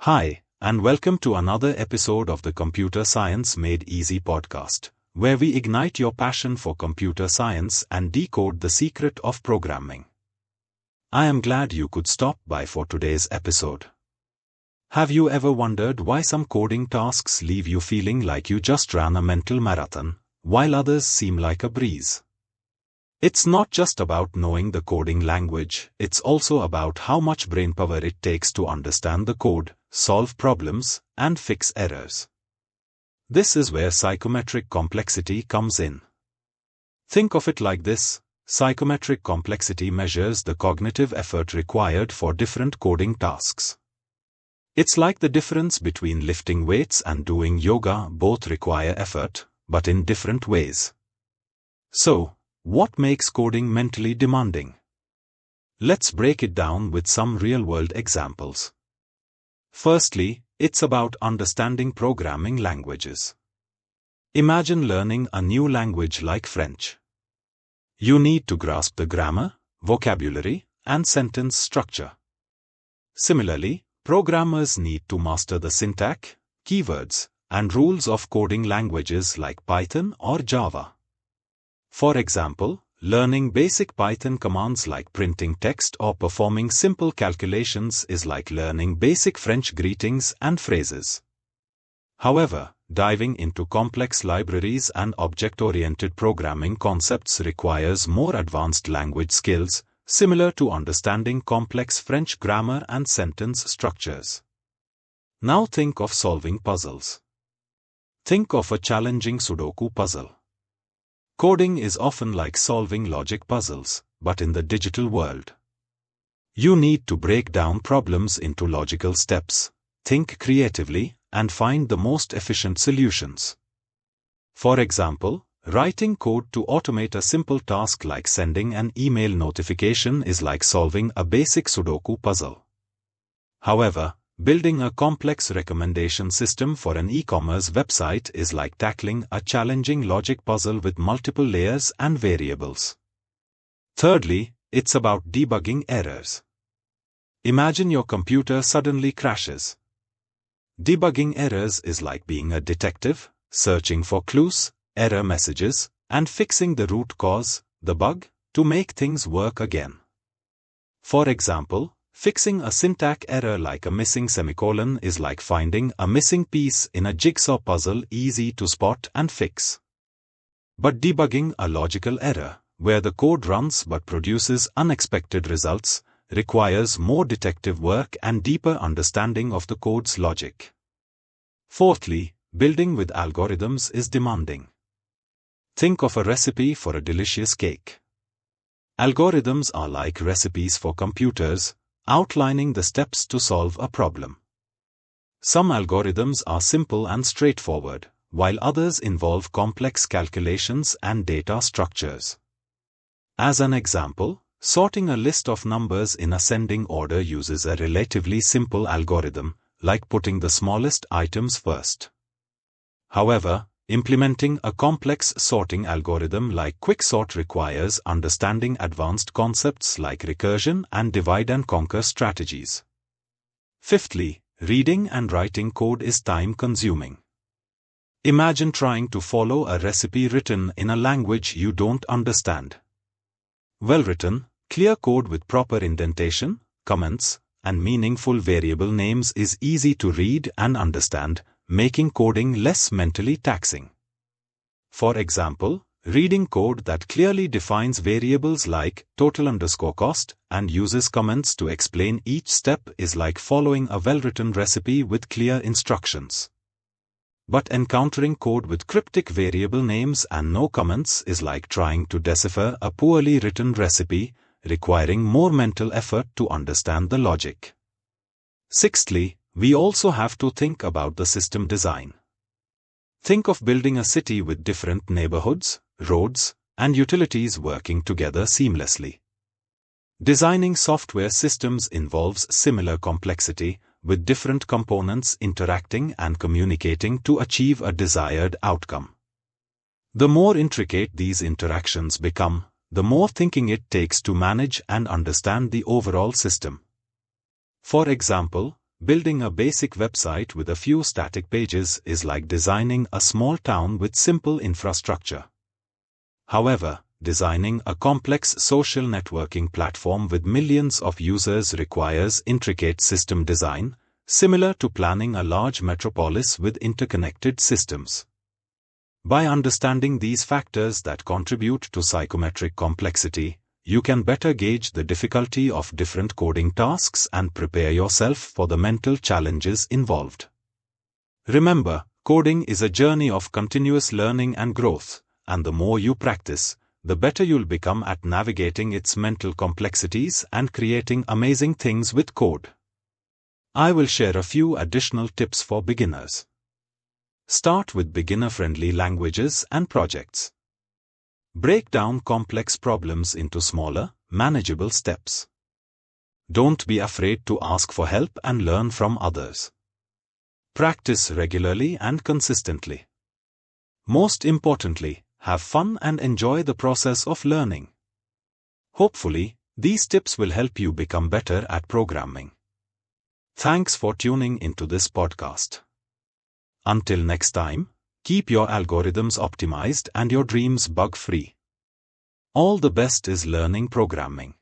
Hi, and welcome to another episode of the Computer Science Made Easy podcast, where we ignite your passion for computer science and decode the secret of programming. I am glad you could stop by for today's episode. Have you ever wondered why some coding tasks leave you feeling like you just ran a mental marathon, while others seem like a breeze? It's not just about knowing the coding language, it's also about how much brainpower it takes to understand the code, solve problems, and fix errors. This is where psychometric complexity comes in. Think of it like this: psychometric complexity measures the cognitive effort required for different coding tasks. It's like the difference between lifting weights and doing yoga. Both require effort, but in different ways. So, what makes coding mentally demanding? Let's break it down with some real-world examples. Firstly, it's about understanding programming languages. Imagine learning a new language like French. You need to grasp the grammar, vocabulary, and sentence structure. Similarly, programmers need to master the syntax, keywords, and rules of coding languages like Python or Java. For example, learning basic Python commands like printing text or performing simple calculations is like learning basic French greetings and phrases. However, diving into complex libraries and object-oriented programming concepts requires more advanced language skills, similar to understanding complex French grammar and sentence structures. Now think of solving puzzles. Think of a challenging Sudoku puzzle. Coding is often like solving logic puzzles, but in the digital world. You need to break down problems into logical steps, think creatively, and find the most efficient solutions. For example, writing code to automate a simple task like sending an email notification is like solving a basic Sudoku puzzle. However, building a complex recommendation system for an e-commerce website is like tackling a challenging logic puzzle with multiple layers and variables. Thirdly, it's about debugging errors. Imagine your computer suddenly crashes. Debugging errors is like being a detective, searching for clues, error messages, and fixing the root cause, the bug, to make things work again. For example, fixing a syntax error like a missing semicolon is like finding a missing piece in a jigsaw puzzle, easy to spot and fix. But debugging a logical error, where the code runs but produces unexpected results, requires more detective work and deeper understanding of the code's logic. Fourthly, building with algorithms is demanding. Think of a recipe for a delicious cake. Algorithms are like recipes for computers, outlining the steps to solve a problem. Some algorithms are simple and straightforward, while others involve complex calculations and data structures. As an example, sorting a list of numbers in ascending order uses a relatively simple algorithm, like putting the smallest items first. However, implementing a complex sorting algorithm like quicksort requires understanding advanced concepts like recursion and divide-and-conquer strategies. Fifthly, reading and writing code is time-consuming. Imagine trying to follow a recipe written in a language you don't understand. Well-written, clear code with proper indentation, comments, and meaningful variable names is easy to read and understand, making coding less mentally taxing. For example, reading code that clearly defines variables like total_cost and uses comments to explain each step is like following a well-written recipe with clear instructions. But encountering code with cryptic variable names and no comments is like trying to decipher a poorly written recipe, requiring more mental effort to understand the logic. Sixthly, we also have to think about the system design. Think of building a city with different neighborhoods, roads, and utilities working together seamlessly. Designing software systems involves similar complexity, with different components interacting and communicating to achieve a desired outcome. The more intricate these interactions become, the more thinking it takes to manage and understand the overall system. For example, Building a basic website with a few static pages is like designing a small town with simple infrastructure. However, designing a complex social networking platform with millions of users requires intricate system design, similar to planning a large metropolis with interconnected systems. By understanding these factors that contribute to psychometric complexity, you can better gauge the difficulty of different coding tasks and prepare yourself for the mental challenges involved. Remember, coding is a journey of continuous learning and growth, and the more you practice, the better you'll become at navigating its mental complexities and creating amazing things with code. I will share a few additional tips for beginners. Start with beginner-friendly languages and projects. Break down complex problems into smaller, manageable steps. Don't be afraid to ask for help and learn from others. Practice regularly and consistently. Most importantly, have fun and enjoy the process of learning. Hopefully, these tips will help you become better at programming. Thanks for tuning into this podcast. Until next time, keep your algorithms optimized and your dreams bug-free. All the best is learning programming.